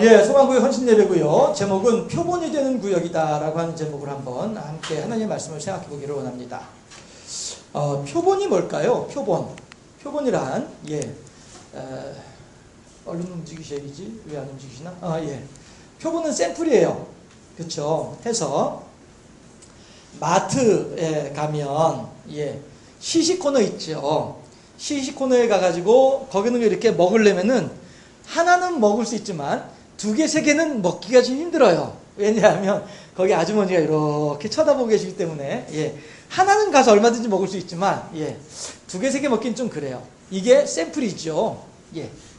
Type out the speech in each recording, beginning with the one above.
예, 소망구역 헌신예배고요. 제목은 표본이 되는 구역이다라고 하는 제목을 한번 함께 하나님의 말씀을 생각해 보기를 원합니다. 표본이 뭘까요? 표본이란 얼른 움직이셔야지. 왜 안 움직이시나? 예. 표본은 샘플이에요. 그렇죠? 해서 마트에 가면 시식코너 있죠. 시식코너에 가가지고 거기는 이렇게 먹으려면은 하나는 먹을 수 있지만 2개, 3개는 먹기가 좀 힘들어요. 왜냐하면 거기 아주머니가 이렇게 쳐다보고 계시기 때문에 하나는 가서 얼마든지 먹을 수 있지만 2개, 3개 먹기는 좀 그래요. 이게 샘플이죠.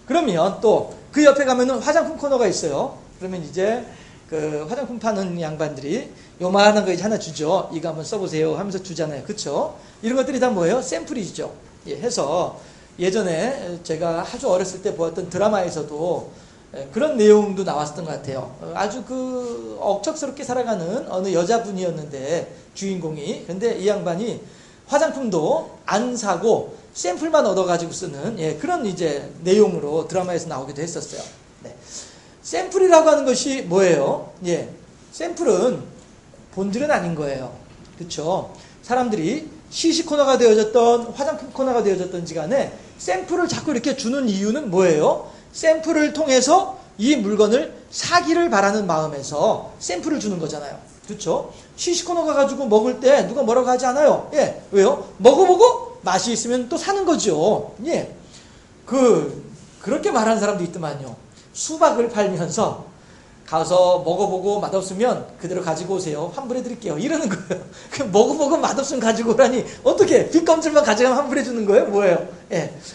그러면 또 그 옆에 가면은 화장품 코너가 있어요. 그러면 이제 그 화장품 파는 양반들이 요만한 거 이제 하나 주죠. 이거 한번 써보세요 하면서 주잖아요. 그쵸? 이런 것들이 다 뭐예요? 샘플이죠. 해서 예전에 제가 아주 어렸을 때 보았던 드라마에서도 그런 내용도 나왔었던 것 같아요. 아주 그 억척스럽게 살아가는 어느 여자분이었는데 주인공이. 근데 이 양반이 화장품도 안 사고 샘플만 얻어가지고 쓰는 그런 이제 내용으로 드라마에서 나오기도 했었어요. 샘플이라고 하는 것이 뭐예요? 샘플은 본질은 아닌 거예요. 그렇죠? 사람들이 시식 코너가 되어졌던 화장품 코너가 되어졌던지 간에 샘플을 자꾸 이렇게 주는 이유는 뭐예요? 샘플을 통해서 이 물건을 사기를 바라는 마음에서 샘플을 주는 거잖아요. 그렇죠? 시식 코너 가가지고 먹을 때 누가 뭐라고 하지 않아요. 왜요? 먹어보고 맛이 있으면 또 사는 거죠. 그렇게 말하는 사람도 있더만요. 수박을 팔면서 가서 먹어보고 맛없으면 그대로 가지고 오세요. 환불해 드릴게요. 이러는 거예요. 먹어보고 맛없으면 가지고 오라니 어떻게 뒷검질만 가져가면 환불해 주는 거예요? 뭐예요?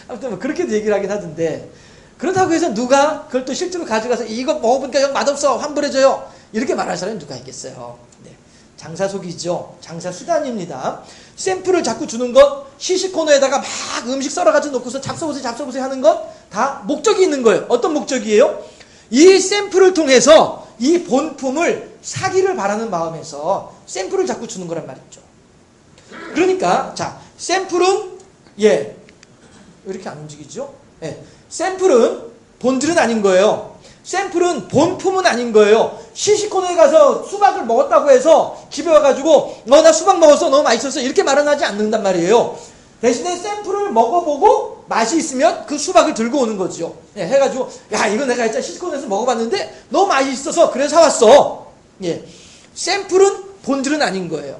아무튼 뭐 그렇게도 얘기를 하긴 하던데, 그렇다고 해서 누가 그걸 또 실제로 가져가서 이거 먹어보니까 영 맛없어 환불해 줘요 이렇게 말할 사람이 누가 있겠어요? 장사 속이죠. 장사 수단입니다. 샘플을 자꾸 주는 것, 시식 코너에다가 막 음식 썰어가지고 놓고서 잡숴보세요 하는 것 다 목적이 있는 거예요. 어떤 목적이에요? 이 샘플을 통해서 이 본품을 사기를 바라는 마음에서 샘플을 자꾸 주는 거란 말이죠. 그러니까 자, 샘플은 왜 이렇게 안 움직이죠? 샘플은 본질은 아닌 거예요. 샘플은 본품은 아닌 거예요. 시식코너에 가서 수박을 먹었다고 해서 집에 와가지고 나 수박 먹었어 너무 맛있었어 이렇게 말은 하지 않는단 말이에요. 대신에 샘플을 먹어보고 맛이 있으면 그 수박을 들고 오는 거죠. 해가지고 야 이거 내가 진짜 시식코너에서 먹어봤는데 너무 맛있어서 그래서 사왔어. 샘플은 본질은 아닌 거예요.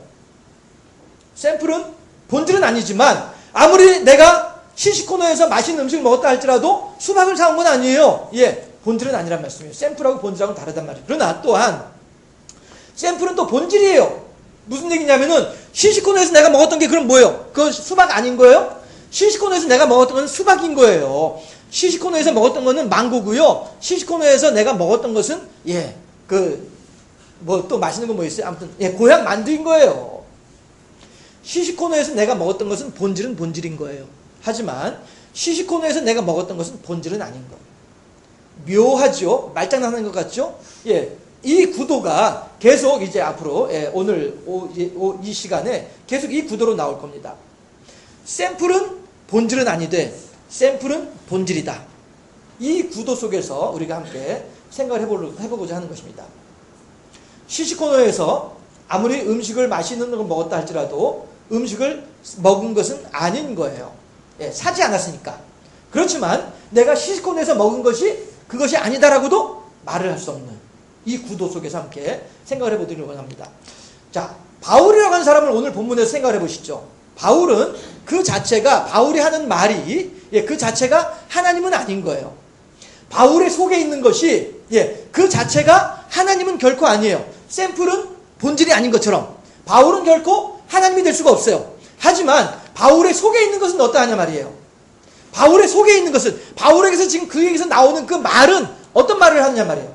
샘플은 본질은 아니지만 아무리 내가 시식코너에서 맛있는 음식을 먹었다 할지라도 수박을 사온 건 아니에요. 본질은 아니란 말씀이에요. 샘플하고 본질하고는 다르단 말이에요. 그러나 또한 샘플은 또 본질이에요. 무슨 얘기냐면은 시식코너에서 내가 먹었던 게 그럼 뭐예요? 그건 수박 아닌 거예요? 시식코너에서 내가 먹었던 건 수박인 거예요. 시식코너에서 먹었던 거는 망고고요. 시식코너에서 내가 먹었던 것은 뭐 또 맛있는 거 뭐 있어요? 아무튼 고향 만두인 거예요. 시식코너에서 내가 먹었던 것은 본질은 본질인 거예요. 하지만 시식코너에서 내가 먹었던 것은 본질은 아닌 거예요. 묘하죠? 말장난하는 것 같죠? 이 구도가 계속 이제 앞으로 오늘 이 시간에 계속 이 구도로 나올 겁니다. 샘플은 본질은 아니되 샘플은 본질이다. 이 구도 속에서 우리가 함께 생각을 해보고자 하는 것입니다. 시식코너에서 아무리 음식을 맛있는 걸 먹었다 할지라도 음식을 먹은 것은 아닌 거예요. 사지 않았으니까. 그렇지만 내가 시식코너에서 먹은 것이 그것이 아니다라고도 말을 할 수 없는 이 구도 속에서 함께 생각을 해보도록 원합니다. 자, 바울이라고 하는 사람을 오늘 본문에서 생각을 해보시죠. 바울은 그 자체가, 바울이 하는 말이 그 자체가 하나님은 아닌 거예요. 바울의 속에 있는 것이 그 자체가 하나님은 결코 아니에요. 샘플은 본질이 아닌 것처럼 바울은 결코 하나님이 될 수가 없어요. 하지만 바울의 속에 있는 것은 어떠하냐 말이에요. 바울의 속에 있는 것은, 바울에게서 지금 그에게서 나오는 그 말은 어떤 말을 하느냐 말이에요.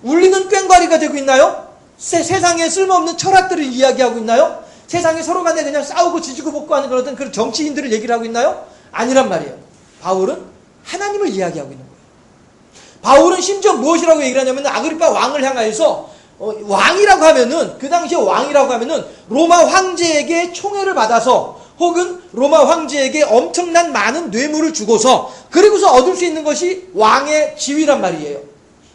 울리는 꽹과리가 되고 있나요? 세상에 쓸모없는 철학들을 이야기하고 있나요? 세상에 서로 간에 그냥 싸우고 지지고 볶고 하는 그런 정치인들을 얘기를 하고 있나요? 아니란 말이에요. 바울은 하나님을 이야기하고 있는 거예요. 바울은 심지어 무엇이라고 얘기를 하냐면 아그리파 왕을 향하여서 왕이라고 하면은, 그 당시에 왕이라고 하면은 로마 황제에게 총애를 받아서 혹은 로마 황제에게 엄청난 많은 뇌물을 주고서 그리고서 얻을 수 있는 것이 왕의 지위란 말이에요.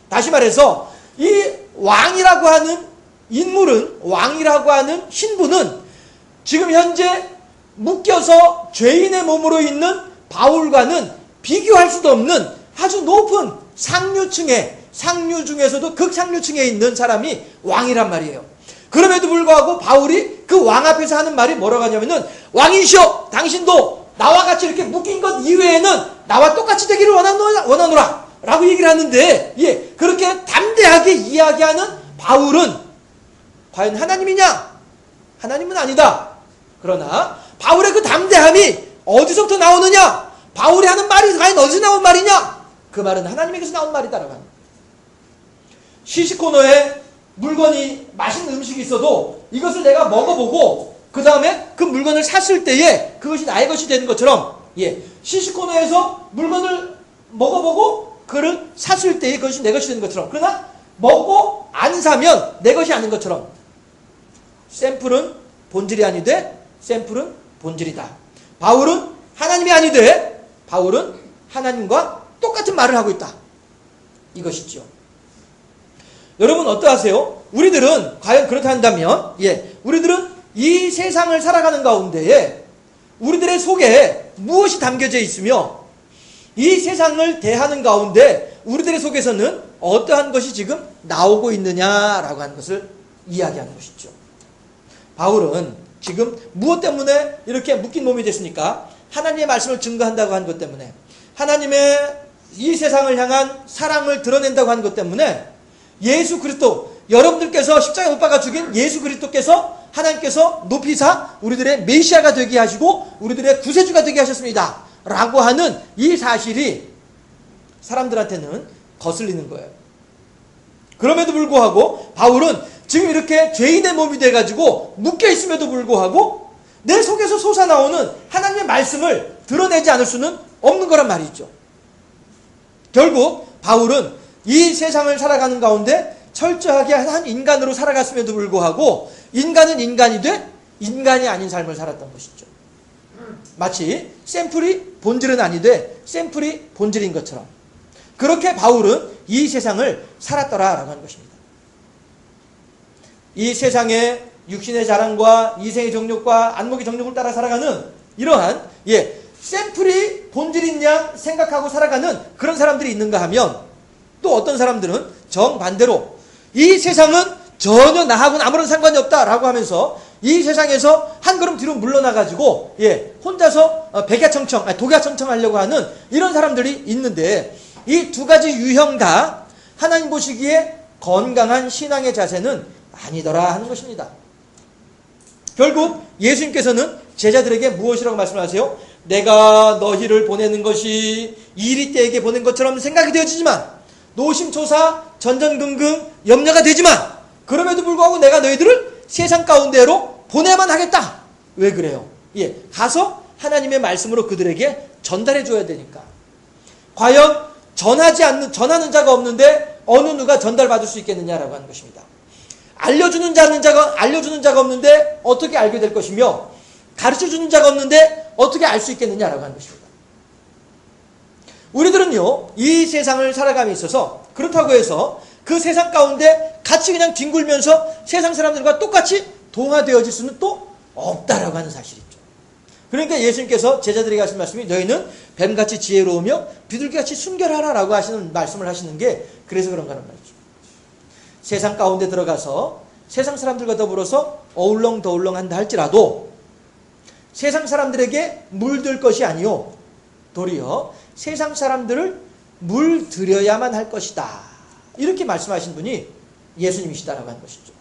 다시 말해서 이 왕이라고 하는 인물은, 왕이라고 하는 신분은 지금 현재 묶여서 죄인의 몸으로 있는 바울과는 비교할 수도 없는 아주 높은 상류층에, 상류 중에서도 극상류층에 있는 사람이 왕이란 말이에요. 그럼에도 불구하고 바울이 그 왕 앞에서 하는 말이 뭐라고 하냐면은, 왕이시여, 당신도 나와 같이 이렇게 묶인 것 이외에는 나와 똑같이 되기를 원하노라 라고 얘기를 하는데, 예, 그렇게 담대하게 이야기하는 바울은 과연 하나님이냐? 하나님은 아니다. 그러나 바울의 그 담대함이 어디서부터 나오느냐? 바울이 하는 말이 과연 어디서 나온 말이냐? 그 말은 하나님에게서 나온 말이다라고 합니다. 시식코너에 물건이, 맛있는 음식이 있어도 이것을 내가 먹어보고 그 다음에 그 물건을 샀을 때에 그것이 나의 것이 되는 것처럼, 예, 시식코너에서 물건을 먹어보고 그를 샀을 때에 그것이 내 것이 되는 것처럼, 그러나 먹고 안 사면 내 것이 아닌 것처럼, 샘플은 본질이 아니되 샘플은 본질이다. 바울은 하나님이 아니되 바울은 하나님과 똑같은 말을 하고 있다. 이것이죠. 여러분 어떠하세요? 우리들은 과연 그렇다 한다면, 예, 우리들은 이 세상을 살아가는 가운데에 우리들의 속에 무엇이 담겨져 있으며 이 세상을 대하는 가운데 우리들의 속에서는 어떠한 것이 지금 나오고 있느냐라고 하는 것을 이야기하는 것이죠. 바울은 지금 무엇 때문에 이렇게 묶인 몸이 됐습니까? 하나님의 말씀을 증거한다고 하는 것 때문에, 하나님의 이 세상을 향한 사랑을 드러낸다고 하는 것 때문에, 예수 그리스도, 여러분들께서 십자가에 못 박아 죽인 예수 그리스도께서 하나님께서 높이사 우리들의 메시아가 되게 하시고 우리들의 구세주가 되게 하셨습니다 라고 하는 이 사실이 사람들한테는 거슬리는 거예요. 그럼에도 불구하고 바울은 지금 이렇게 죄인의 몸이 돼가지고 묶여 있음에도 불구하고 내 속에서 솟아나오는 하나님의 말씀을 드러내지 않을 수는 없는 거란 말이죠. 결국 바울은 이 세상을 살아가는 가운데 철저하게 한 인간으로 살아갔음에도 불구하고 인간은 인간이 돼 인간이 아닌 삶을 살았던 것이죠. 마치 샘플이 본질은 아니되 샘플이 본질인 것처럼 그렇게 바울은 이 세상을 살았더라라고 하는 것입니다. 이 세상의 육신의 자랑과 이생의 정욕과 안목의 정욕을 따라 살아가는 이러한, 예, 샘플이 본질인 양 생각하고 살아가는 그런 사람들이 있는가 하면, 또 어떤 사람들은 정반대로 이 세상은 전혀 나하고는 아무런 상관이 없다라고 하면서 이 세상에서 한 걸음 뒤로 물러나가지고, 예, 혼자서 독야청청 하려고 하는 이런 사람들이 있는데, 이 두 가지 유형 다 하나님 보시기에 건강한 신앙의 자세는 아니더라 하는 것입니다. 결국 예수님께서는 제자들에게 무엇이라고 말씀하세요? 내가 너희를 보내는 것이 이리 때에게 보낸 것처럼 생각이 되어지지만, 노심초사 전전긍긍 염려가 되지만, 그럼에도 불구하고 내가 너희들을 세상 가운데로 보내야만 하겠다. 왜 그래요? 예, 가서 하나님의 말씀으로 그들에게 전달해 줘야 되니까. 과연 전하는 자가 없는데 어느 누가 전달받을 수 있겠느냐라고 하는 것입니다. 알려주는 자가 없는데 어떻게 알게 될 것이며, 가르쳐주는 자가 없는데 어떻게 알 수 있겠느냐라고 하는 것입니다. 우리들은요, 이 세상을 살아감에 있어서 그렇다고 해서 그 세상 가운데 같이 그냥 뒹굴면서 세상 사람들과 똑같이 동화되어질 수는 또 없다라고 하는 사실이죠. 그러니까 예수님께서 제자들에게 하신 말씀이 너희는 뱀같이 지혜로우며 비둘기같이 순결하라라고 하시는 말씀을 하시는 게 그래서 그런가 하는 말이죠. 세상 가운데 들어가서 세상 사람들과 더불어서 어울렁더울렁 한다 할지라도 세상 사람들에게 물들 것이 아니요 도리어 세상 사람들을 물들여야만 할 것이다. 이렇게 말씀하신 분이 예수님이시다라고 하는 것이죠.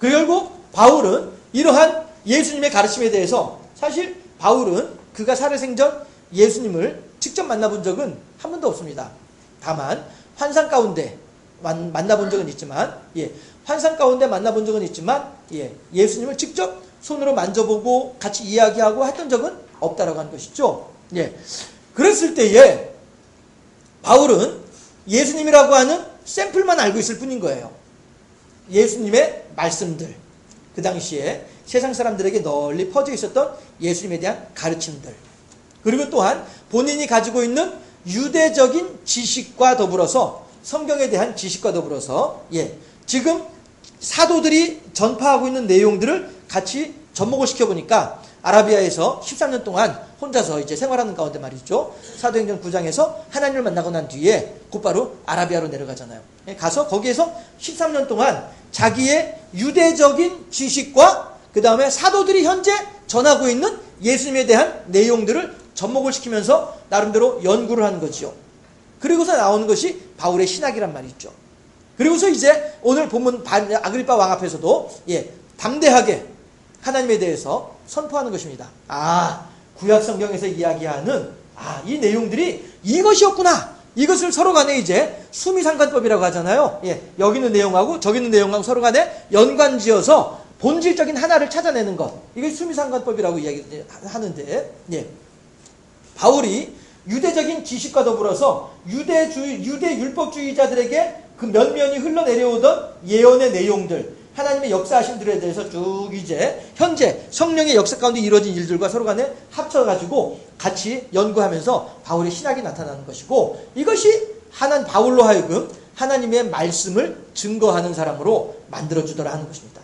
결국 바울은 이러한 예수님의 가르침에 대해서, 사실 바울은 그가 살아생전 예수님을 직접 만나본 적은 한 번도 없습니다. 다만 환상 가운데 만나본 적은 있지만, 예, 환상 가운데 만나본 적은 있지만, 예, 예수님을 직접 손으로 만져보고 같이 이야기하고 했던 적은 없다라고 하는 것이죠. 예, 그랬을 때에 바울은 예수님이라고 하는 샘플만 알고 있을 뿐인 거예요. 예수님의 말씀들, 그 당시에 세상 사람들에게 널리 퍼져 있었던 예수님에 대한 가르침들, 그리고 또한 본인이 가지고 있는 유대적인 지식과 더불어서 성경에 대한 지식과 더불어서 지금 사도들이 전파하고 있는 내용들을 같이 접목을 시켜보니까 아라비아에서 13년 동안 혼자서 이제 생활하는 가운데 말이죠. 사도행전 9장에서 하나님을 만나고 난 뒤에 곧바로 아라비아로 내려가잖아요. 가서 거기에서 13년 동안 자기의 유대적인 지식과 그 다음에 사도들이 현재 전하고 있는 예수님에 대한 내용들을 접목을 시키면서 나름대로 연구를 하는 거지요. 그리고서 나오는 것이 바울의 신학이란 말이죠. 그리고서 이제 오늘 본문 아그리파 왕 앞에서도 담대하게 하나님에 대해서 선포하는 것입니다. 구약 성경에서 이야기하는 이 내용들이 이것이었구나. 이것을 서로 간에 이제 수미상관법이라고 하잖아요. 여기 있는 내용하고 저기 있는 내용하고 서로 간에 연관지어서 본질적인 하나를 찾아내는 것. 이게 수미상관법이라고 이야기하는데, 바울이 유대적인 지식과 더불어서 유대 율법주의자들에게 그 면면이 흘러내려오던 예언의 내용들, 하나님의 역사하심들에 대해서 쭉 이제 현재 성령의 역사 가운데 이루어진 일들과 서로 간에 합쳐가지고 같이 연구하면서 바울의 신학이 나타나는 것이고, 이것이 바울로 하여금 하나님의 말씀을 증거하는 사람으로 만들어주더라 하는 것입니다.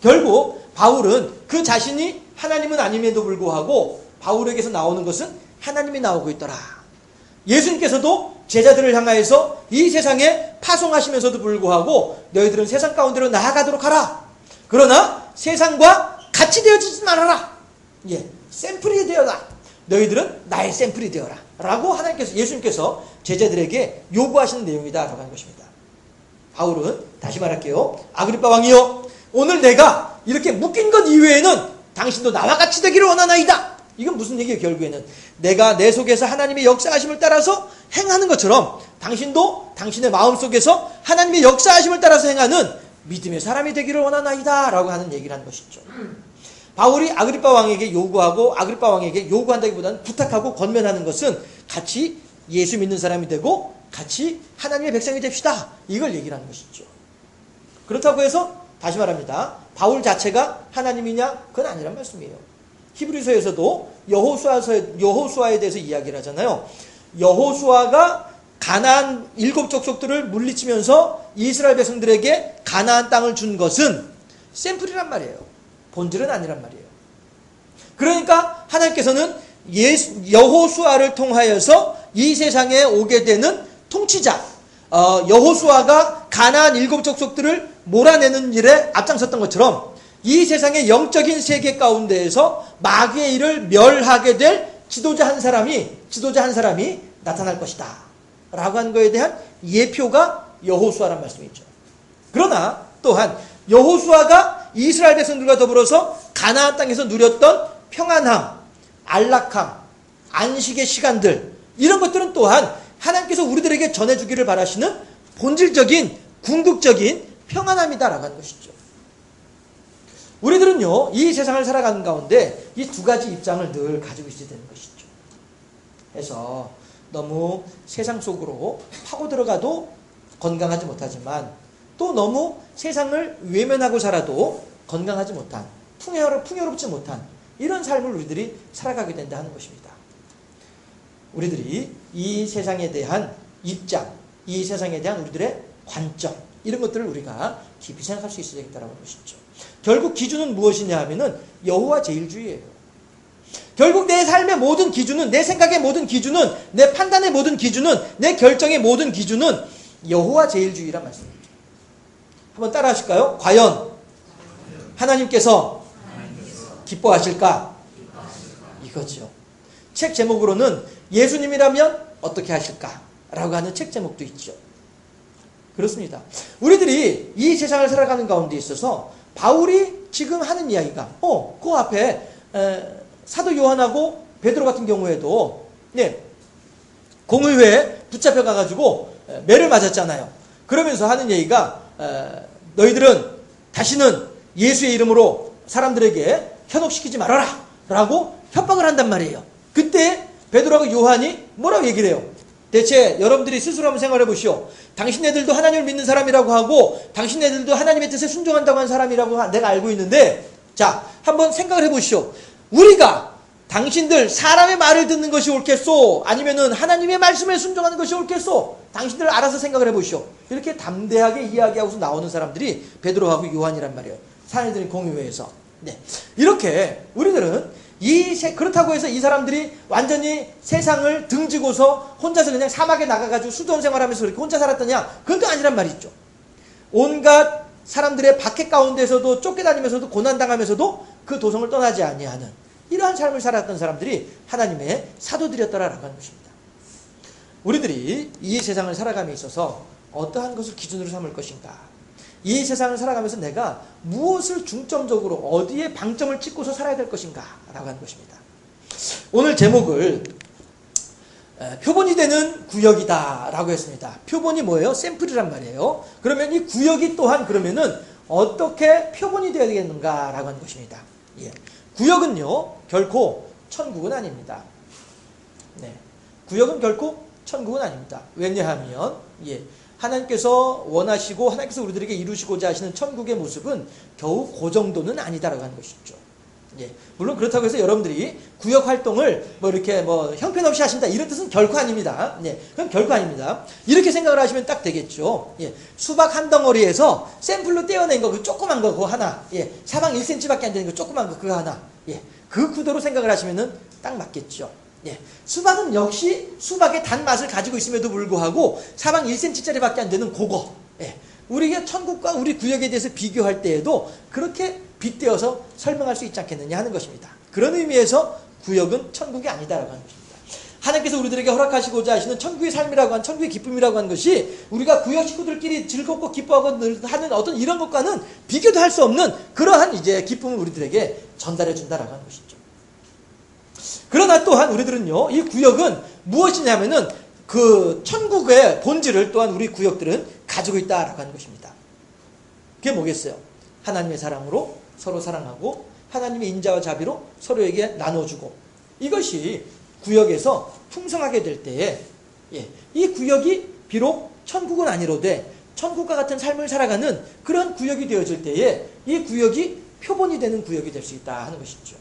결국 바울은 그 자신이 하나님은 아님에도 불구하고 바울에게서 나오는 것은 하나님이 나오고 있더라. 예수님께서도 제자들을 향하여서 이 세상에 파송하시면서도 불구하고 너희들은 세상 가운데로 나아가도록 하라. 그러나 세상과 같이 되어지지 말아라. 샘플이 되어라. 너희들은 나의 샘플이 되어라. 라고 예수님께서 제자들에게 요구하시는 내용이다 라고 하는 것입니다. 바울은 다시 말할게요. 아그리파 왕이여, 오늘 내가 이렇게 묶인 것 이외에는 당신도 나와 같이 되기를 원하나이다. 이건 무슨 얘기예요? 결국에는 내가 내 속에서 하나님의 역사하심을 따라서 행하는 것처럼 당신도 당신의 마음속에서 하나님의 역사하심을 따라서 행하는 믿음의 사람이 되기를 원하나이다 라고 하는 얘기를 하는 것이죠. 바울이 아그리파 왕에게 요구하고, 아그리파 왕에게 요구한다기보다는 부탁하고 권면하는 것은 같이 예수 믿는 사람이 되고 같이 하나님의 백성이 됩시다. 이걸 얘기를 하는 것이죠. 그렇다고 해서 다시 말합니다. 바울 자체가 하나님이냐? 그건 아니란 말씀이에요. 히브리서에서도 여호수아에 대해서 이야기를 하잖아요. 여호수아가 가나안 7 족속들을 물리치면서 이스라엘 백성들에게 가나안 땅을 준 것은 샘플이란 말이에요. 본질은 아니란 말이에요. 그러니까 하나님께서는 여호수아를 통하여서 이 세상에 오게 되는 통치자, 여호수아가 가나안 7 족속들을 몰아내는 일에 앞장섰던 것처럼 이 세상의 영적인 세계 가운데에서 마귀의 일을 멸하게 될 지도자 한 사람이 나타날 것이다 라고 한 것에 대한 예표가 여호수아란 말씀이죠. 그러나 또한 여호수아가 이스라엘 백성들과 더불어서 가나안 땅에서 누렸던 평안함, 안락함, 안식의 시간들, 이런 것들은 또한 하나님께서 우리들에게 전해주기를 바라시는 본질적인 궁극적인 평안함이다라고 하는 것이죠. 우리들은요, 이 세상을 살아가는 가운데 이 두 가지 입장을 늘 가지고 있어야 되는 것이죠. 그래서 너무 세상 속으로 파고 들어가도 건강하지 못하지만 또 너무 세상을 외면하고 살아도 건강하지 못한, 풍요롭지 못한 이런 삶을 우리들이 살아가게 된다 하는 것입니다. 우리들이 이 세상에 대한 입장, 이 세상에 대한 우리들의 관점, 이런 것들을 우리가 깊이 생각할 수 있어야 되겠다는 것이죠. 결국 기준은 무엇이냐 하면은 여호와 제일주의예요. 결국 내 삶의 모든 기준은, 내 생각의 모든 기준은, 내 판단의 모든 기준은, 내 결정의 모든 기준은 여호와 제일주의란 말씀입니다. 한번 따라 하실까요? 과연 하나님께서 기뻐하실까? 이거죠. 책 제목으로는 예수님이라면 어떻게 하실까? 라고 하는 책 제목도 있죠. 그렇습니다. 우리들이 이 세상을 살아가는 가운데 있어서 바울이 지금 하는 이야기가 그 앞에 사도 요한하고 베드로 같은 경우에도 공의회에 붙잡혀 가가지고 매를 맞았잖아요. 그러면서 하는 얘기가 너희들은 다시는 예수의 이름으로 사람들에게 현혹시키지 말아라 라고 협박을 한단 말이에요. 그때 베드로하고 요한이 뭐라고 얘기를 해요? 대체 여러분들이 스스로 한번 생각해 보시오. 당신네들도 하나님을 믿는 사람이라고 하고 당신네들도 하나님의 뜻에 순종한다고 하는 사람이라고 내가 알고 있는데, 자, 한번 생각을 해 보시오. 우리가 당신들 사람의 말을 듣는 것이 옳겠소? 아니면은 하나님의 말씀에 순종하는 것이 옳겠소? 당신들 알아서 생각을 해보시오. 이렇게 담대하게 이야기하고서 나오는 사람들이 베드로하고 요한이란 말이에요. 사내들인 공의회에서. 네. 이렇게 우리들은 그렇다고 해서 이 사람들이 완전히 세상을 등지고서 혼자서 그냥 사막에 나가가지고 수도원 생활하면서 그렇게 혼자 살았더냐? 그건 또 아니란 말이죠. 온갖 사람들의 박해 가운데서도 쫓겨다니면서도 고난당하면서도 그 도성을 떠나지 아니하는 이러한 삶을 살았던 사람들이 하나님의 사도들이었더라라고 하는 것입니다. 우리들이 이 세상을 살아감에 있어서 어떠한 것을 기준으로 삼을 것인가? 이 세상을 살아가면서 내가 무엇을 중점적으로 어디에 방점을 찍고서 살아야 될 것인가? 라고 하는 것입니다. 오늘 제목을 표본이 되는 구역이다 라고 했습니다. 표본이 뭐예요? 샘플이란 말이에요. 그러면 이 구역이 또한 그러면은 어떻게 표본이 되어야 되겠는가? 라고 하는 것입니다. 예. 구역은요, 결코 천국은 아닙니다. 네. 구역은 결코 천국은 아닙니다. 왜냐하면, 하나님께서 원하시고 하나님께서 우리들에게 이루시고자 하시는 천국의 모습은 겨우 그 정도는 아니다라고 하는 것이죠. 물론 그렇다고 해서 여러분들이 구역 활동을 이렇게 형편없이 하신다 이런 뜻은 결코 아닙니다. 그건 결코 아닙니다. 이렇게 생각을 하시면 딱 되겠죠. 수박 한 덩어리에서 샘플로 떼어낸 거, 그 조그만 거, 그거 하나. 사방 1cm밖에 안 되는 거, 조그만 거, 그거 하나. 그 구도로 생각을 하시면은 딱 맞겠죠. 수박은 역시 수박의 단맛을 가지고 있음에도 불구하고 사방 1cm짜리밖에 안 되는 그거. 우리가 천국과 우리 구역에 대해서 비교할 때에도 그렇게 빗대어서 설명할 수 있지 않겠느냐 하는 것입니다. 그런 의미에서 구역은 천국이 아니다라고 하는 것입니다. 하나님께서 우리들에게 허락하시고자 하시는 천국의 삶이라고 하는, 천국의 기쁨이라고 하는 것이 우리가 구역 식구들끼리 즐겁고 기뻐하고 하는 어떤 이런 것과는 비교도 할 수 없는 그러한 기쁨을 우리들에게 전달해 준다라고 하는 것이죠. 그러나 또한 우리들은요, 이 구역은 무엇이냐면은 그 천국의 본질을 또한 우리 구역들은 가지고 있다라고 하는 것입니다. 그게 뭐겠어요? 하나님의 사랑으로 서로 사랑하고 하나님의 인자와 자비로 서로에게 나눠주고, 이것이 구역에서 풍성하게 될 때에 이 구역이 비록 천국은 아니로되 천국과 같은 삶을 살아가는 그런 구역이 되어질 때에 이 구역이 표본이 되는 구역이 될 수 있다 하는 것이죠.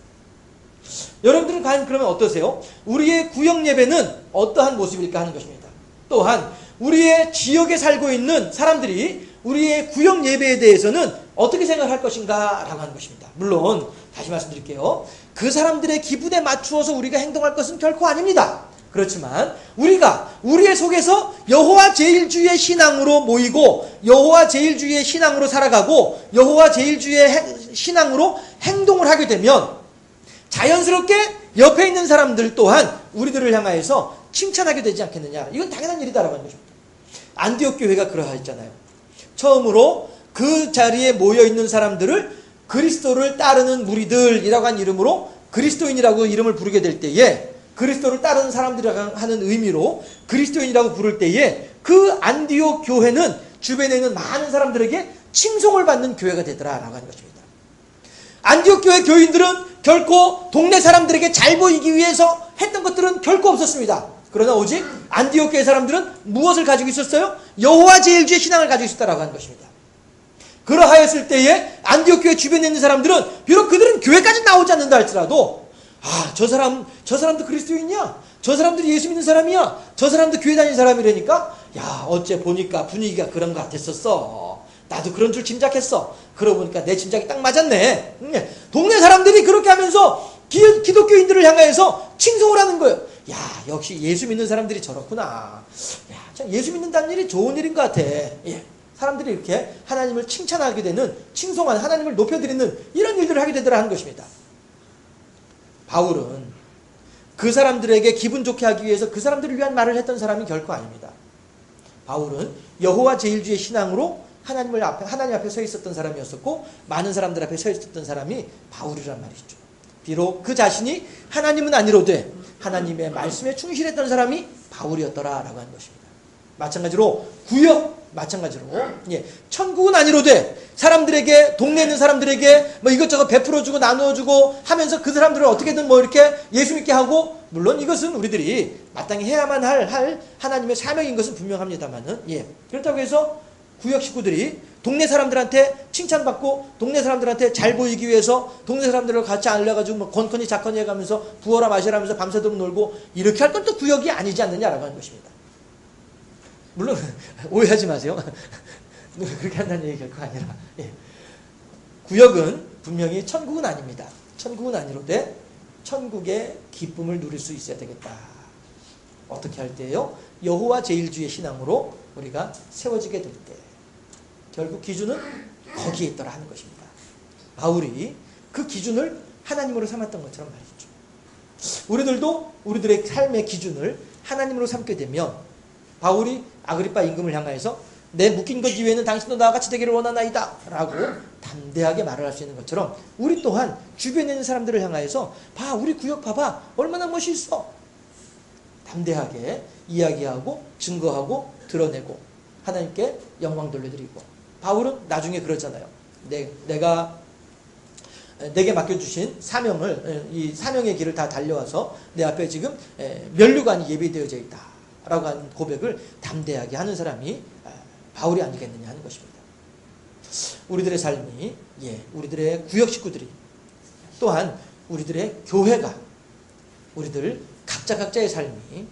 여러분들은 과연 그러면 어떠세요? 우리의 구역 예배는 어떠한 모습일까 하는 것입니다. 또한 우리의 지역에 살고 있는 사람들이 우리의 구역 예배에 대해서는 어떻게 생각할 것인가 라고 하는 것입니다. 물론 다시 말씀드릴게요. 그 사람들의 기분에 맞추어서 우리가 행동할 것은 결코 아닙니다. 그렇지만 우리가 우리의 속에서 여호와 제일주의 신앙으로 모이고 여호와 제일주의 신앙으로 살아가고 여호와 제일주의 신앙으로 행동을 하게 되면 자연스럽게 옆에 있는 사람들 또한 우리들을 향하여서 칭찬하게 되지 않겠느냐. 이건 당연한 일이다라고 하는 것입니다. 안디옥 교회가 그러하였잖아요. 처음으로 그 자리에 모여있는 사람들을 그리스도를 따르는 무리들이라고 한 이름으로 그리스도인이라고 이름을 부르게 될 때에, 그리스도를 따르는 사람들이라고 하는 의미로 그리스도인이라고 부를 때에 그 안디옥 교회는 주변에 있는 많은 사람들에게 칭송을 받는 교회가 되더라라고 하는 것입니다. 안디옥 교회 교인들은 결코 동네 사람들에게 잘 보이기 위해서 했던 것들은 결코 없었습니다. 그러나 오직 안디옥 교회 사람들은 무엇을 가지고 있었어요? 여호와 제일주의 신앙을 가지고 있었다라고 하는 것입니다. 그러하였을 때에 안디옥 교회 주변에 있는 사람들은 비록 그들은 교회까지 나오지 않는다 할지라도 저 사람도 그리스도인이야? 저 사람들이 예수 믿는 사람이야? 저 사람도 교회 다니는 사람이라니까? 어째 보니까 분위기가 그런 것 같았었어. 나도 그런 줄 짐작했어. 그러고 보니까 내 짐작이 딱 맞았네. 동네 사람들이 그렇게 하면서 기독교인들을 향하여서 칭송을 하는 거예요. 역시 예수 믿는 사람들이 저렇구나. 참 예수 믿는다는 일이 좋은 일인 것 같아. 사람들이 이렇게 하나님을 칭찬하게 되는, 칭송하는, 하나님을 높여드리는 이런 일들을 하게 되더라 하는 것입니다. 바울은 그 사람들에게 기분 좋게 하기 위해서 그 사람들을 위한 말을 했던 사람이 결코 아닙니다. 바울은 여호와 제일주의 신앙으로 하나님 앞에 서 있었던 사람이었었고, 많은 사람들 앞에 서 있었던 사람이 바울이란 말이죠. 비록 그 자신이 하나님은 아니로되 하나님의 말씀에 충실했던 사람이 바울이었더라라고 하는 것입니다. 마찬가지로 구역, 마찬가지로 천국은 아니로되 사람들에게, 동네에 있는 사람들에게 이것저것 베풀어주고 나누어주고 하면서 그 사람들을 어떻게든 이렇게 예수 믿게 하고, 물론 이것은 우리들이 마땅히 해야만 할 하나님의 사명인 것은 분명합니다만은, 그렇다고 해서 구역 식구들이 동네 사람들한테 칭찬받고 동네 사람들한테 잘 보이기 위해서 동네 사람들을 같이 알려가지고 뭐 건커니 자커니 해가면서 부어라 마시라면서 밤새도록 놀고 이렇게 할 건 또 구역이 아니지 않느냐라고 하는 것입니다. 물론 오해하지 마세요. 그렇게 한다는 얘기 결코 아니라, 예. 구역은 분명히 천국은 아닙니다. 천국은 아니로되 천국의 기쁨을 누릴 수 있어야 되겠다. 어떻게 할 때요? 여호와 제일주의 신앙으로 우리가 세워지게 될 때 결국 기준은 거기에 있더라 하는 것입니다. 바울이 그 기준을 하나님으로 삼았던 것처럼 말이죠. 우리들도 우리들의 삶의 기준을 하나님으로 삼게 되면 바울이 아그리빠 임금을 향하여서 내 묶인 것 이외에는 당신도 나와 같이 되기를 원하나이다 라고 담대하게 말을 할 수 있는 것처럼 우리 또한 주변에 있는 사람들을 향하여서 봐 우리 구역 봐봐 얼마나 멋있어 담대하게 이야기하고 증거하고 드러내고 하나님께 영광 돌려드리고 바울은 나중에 그러잖아요. 내가 내게 맡겨주신 사명을 이 사명의 길을 다 달려와서 내 앞에 지금 면류관이 예비되어져 있다 라고 하는 고백을 담대하게 하는 사람이 바울이 아니겠느냐 하는 것입니다. 우리들의 삶이 우리들의 구역 식구들이 또한 우리들의 교회가 우리들 각자의 삶이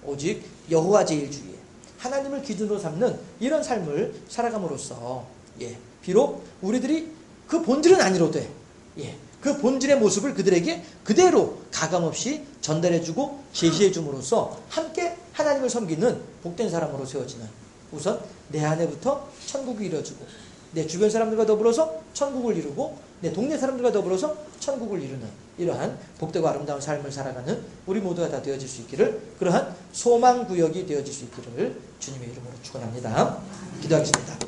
오직 여호와 제일주의 하나님을 기준으로 삼는 이런 삶을 살아감으로써 비록 우리들이 그 본질은 아니로되 그 본질의 모습을 그들에게 그대로 가감없이 전달해주고 제시해줌으로써 함께 하나님을 섬기는 복된 사람으로 세워지는 우선 내 안에부터 천국이 이루어지고 내 주변 사람들과 더불어서 천국을 이루고 내 동네 사람들과 더불어서 천국을 이루는 이러한 복되고 아름다운 삶을 살아가는 우리 모두가 다 되어질 수 있기를 그러한 소망구역이 되어질 수 있기를 주님의 이름으로 축원합니다. 기도하겠습니다.